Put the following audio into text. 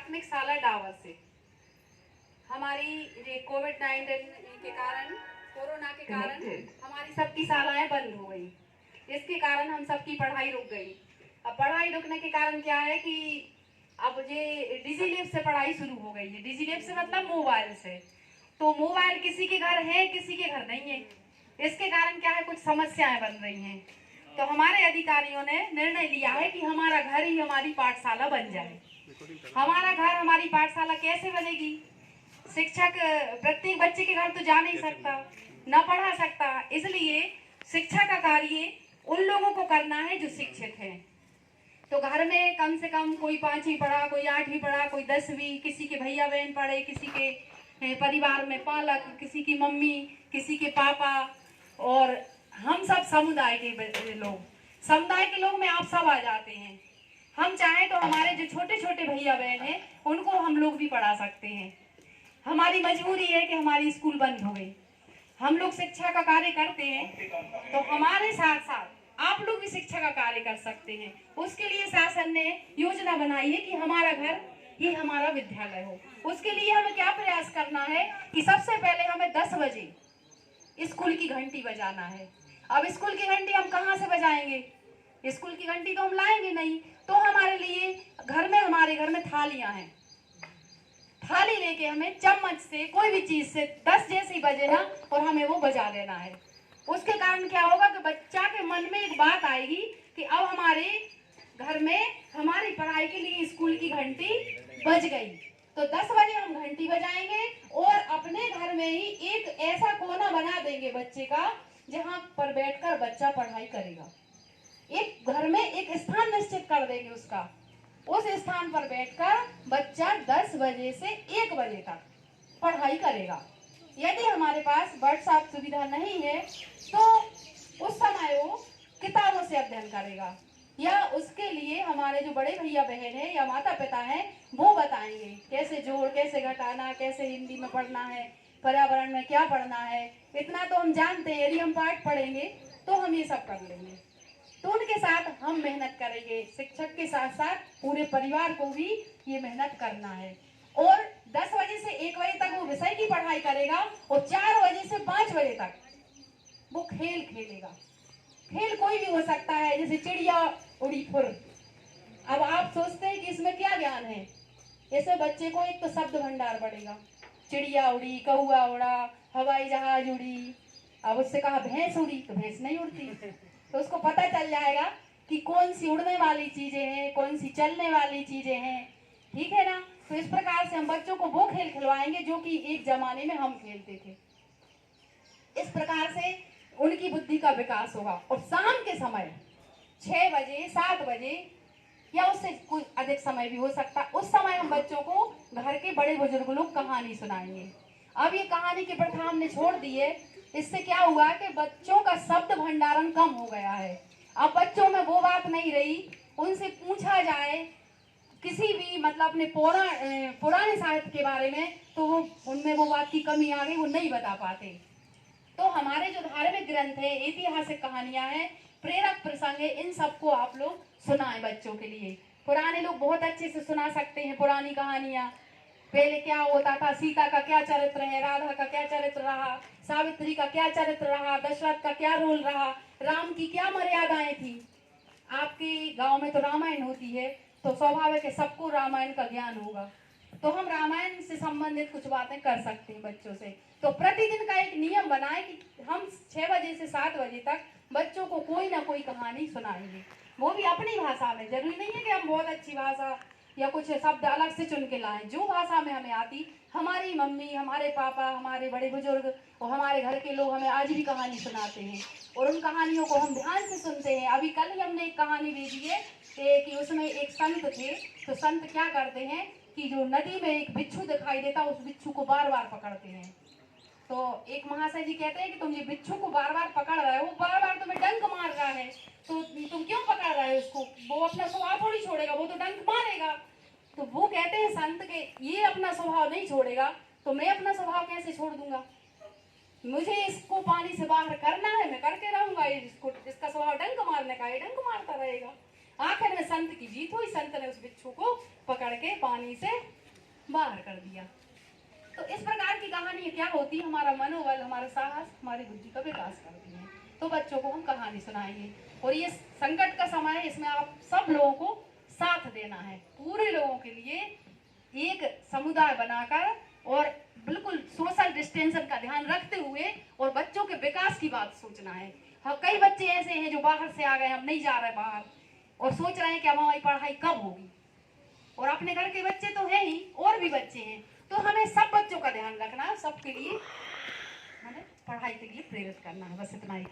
प्राथमिक शाला डावर से। हमारी ये कोविड-19 के कारण, कोरोना के कारण हमारी सबकी शालाएं बंद हो गई। इसके कारण हम सबकी पढ़ाई रुक गई। अब पढ़ाई रुकने के कारण क्या है कि अब ये डिजिलैब से पढ़ाई शुरू हो गई है। डिजिलैब से मतलब मोबाइल से। तो मोबाइल किसी के घर है, किसी के घर नहीं है। इसके कारण क्या है, कुछ समस्याएं बन रही हैं। तो हमारे अधिकारियों ने निर्णय लिया है कि हमारा घर ही हमारी पाठशाला बन जाए। हमारा घर हमारी पाठशाला कैसे बनेगी? शिक्षक प्रत्येक बच्चे के घर तो जा नहीं सकता, न पढ़ा सकता, इसलिए शिक्षा का कार्य उन लोगों को करना है जो शिक्षित हैं। तो घर में कम से कम कोई 5वीं पढ़ा, कोई 8वीं पढ़ा, कोई 10वीं, किसी के भैया बहन पढ़े, किसी के परिवार में पालक, किसी की मम्मी, किसी के पापा, और हम सब समुदाय के लोग। समुदाय के लोग में आप सब आ जाते हैं। हम चाहें तो हमारे जो छोटे छोटे भैया बहन हैं उनको हम लोग भी पढ़ा सकते हैं। हमारी मजबूरी है कि हमारी स्कूल बंद हो गई। हम लोग शिक्षा का कार्य करते हैं, तो हमारे साथ साथ आप लोग भी शिक्षा का कार्य कर सकते हैं। उसके लिए शासन ने योजना बनाई है कि हमारा घर ही हमारा विद्यालय हो। उसके लिए हमें क्या प्रयास करना है कि सबसे पहले हमें 10 बजे स्कूल की घंटी बजाना है। अब स्कूल की घंटी हम कहाँ से बजाएंगे? स्कूल की घंटी तो हम लाएंगे नहीं। तो हमारे लिए हमारे घर में थालियां हैं। थाली लेके हमें चम्मच से, कोई भी चीज से 10 जैसे ही बजे ना, और हमें वो बजा देना है। उसके कारण क्या होगा कि बच्चा के मन में एक बात आएगी कि अब हमारे घर में हमारी पढ़ाई के लिए स्कूल की घंटी बज गई। तो 10 बजे हम घंटी बजाएंगे और अपने घर में ही एक ऐसा कोना बना देंगे बच्चे का, जहां पर बैठकर बच्चा पढ़ाई करेगा। एक घर में एक स्थान निश्चित कर देंगे उसका। उस स्थान पर बैठकर बच्चा 10 बजे से 1 बजे तक पढ़ाई करेगा। यदि हमारे पास व्हाट्सएप सुविधा नहीं है तो उस समय वो किताबों से अध्ययन करेगा, या उसके लिए हमारे जो बड़े भैया बहन है या माता पिता हैं वो बताएंगे कैसे जोड़, कैसे घटाना, कैसे हिंदी में पढ़ना है, पर्यावरण में क्या पढ़ना है। इतना तो हम जानते हैं, यदि हम पाठ पढ़ेंगे तो हम ये सब कर लेंगे। तो उनके साथ हम मेहनत करेंगे। शिक्षक के साथ साथ पूरे परिवार को भी ये मेहनत करना है। और 10 बजे से 1 बजे तक वो विषय की पढ़ाई करेगा और 4 बजे से 5 बजे तक वो खेल खेलेगा। खेल कोई भी हो सकता है, जैसे चिड़िया उड़ी फुर। अब आप सोचते हैं कि इसमें क्या ज्ञान है? ऐसे बच्चे को एक तो शब्द भंडार पड़ेगा। चिड़िया उड़ी, कौआ उड़ा, हवाई जहाज उड़ी। अब उससे कहा भैंस उड़ी, तो भैंस नहीं उड़ती। तो उसको पता चल जाएगा कि कौन सी उड़ने वाली चीजें हैं, कौन सी चलने वाली चीजें हैं। ठीक है ना? तो इस प्रकार से हम बच्चों को वो खेल खिलवाएंगे जो कि एक जमाने में हम खेलते थे। इस प्रकार से उनकी बुद्धि का विकास होगा। और शाम के समय 6 बजे, 7 बजे या उससे कुछ अधिक समय भी हो सकता, उस समय हम बच्चों को घर के बड़े बुजुर्ग लोग कहानी सुनाएंगे। अब ये कहानी की प्रथा हमने छोड़ दी है। इससे क्या हुआ कि बच्चों का शब्द भंडारण कम हो गया है। अब बच्चों में वो बात नहीं रही। उनसे पूछा जाए किसी भी मतलब अपने पुराने साहित्य के बारे में, तो वो उनमें वो बात की कमी आ गई, वो नहीं बता पाते। तो हमारे जो धार्मिक ग्रंथ है, ऐतिहासिक कहानियां हैं, प्रेरक प्रसंग है, इन सबको आप लोग सुनाएं बच्चों के लिए। पुराने लोग बहुत अच्छे से सुना सकते हैं पुरानी कहानियां। पहले क्या होता था, सीता का क्या चरित्र है, राधा का क्या चरित्र रहा, सावित्री का क्या चरित्र रहा, दशरथ का क्या रोल रहा, राम की क्या मर्यादाएं थी। आपके गांव में तो रामायण होती है, तो स्वाभाविक है सबको रामायण का ज्ञान होगा। तो हम रामायण से संबंधित कुछ बातें कर सकते हैं बच्चों से। तो प्रतिदिन का एक नियम बनाए कि हम 6 बजे से 7 बजे तक बच्चों को कोई ना कोई कहानी सुनाएंगे, वो भी अपनी भाषा में। जरूरी नहीं है कि हम बहुत अच्छी भाषा या कुछ शब्द अलग से चुन के लाएं। जो भाषा में हमें आती, हमारी मम्मी, हमारे पापा, हमारे बड़े बुजुर्ग और हमारे घर के लोग हमें आज भी कहानी सुनाते हैं, और उन कहानियों को हम ध्यान से सुनते हैं। अभी कल ही हमने एक कहानी भेजी है कि उसमें एक संत थे। तो संत क्या करते हैं कि जो नदी में एक बिच्छू दिखाई देता, उस बिच्छू को बार बार पकड़ते हैं। तो एक महाशय जी कहते हैं कि तुम ये बिच्छू को बार बार पकड़ रहे हो, बार बार तुम्हें डंक मार रहा है, तो तुम क्यों पकड़ रहे हो उसको? वो अपना स्वभाव थोड़ी छोड़ेगा, वो तो डंक मारेगा। तो वो कहते हैं संत के, ये अपना स्वभाव नहीं छोड़ेगा तो मैं अपना स्वभाव कैसे छोड़ दूंगा? मुझे इसको पानी से बाहर करना है, मैं करके रहूंगा। इसका स्वभाव डंक मारने का है, डंक मारता रहेगा। आखिर में संत की जीत हुई, संत ने उस बिच्छू को पकड़ के पानी से बाहर कर दिया। तो इस प्रकार की कहानी क्या होती है, हमारा मनोबल, हमारा साहस, हमारी बुद्धि का विकास करती है। तो बच्चों को हम कहानी सुनाएंगे, और ये संकट का समय है, इसमें आप सब लोगों को साथ देना है, पूरे लोगों के लिए एक समुदाय बनाकर, और बिल्कुल सोशल डिस्टेंशन का ध्यान रखते हुए, और बच्चों के विकास की बात सोचना है। हाँ, कई बच्चे ऐसे हैं जो बाहर से आ गए, हम नहीं जा रहे बाहर, और सोच रहे हैं कि हमारी पढ़ाई कब होगी, और अपने घर के बच्चे तो है ही, और भी बच्चे हैं। तो हमें सब बच्चों का ध्यान रखना है, सबके लिए हमें पढ़ाई के लिए प्रेरित करना है। बस इतना ही।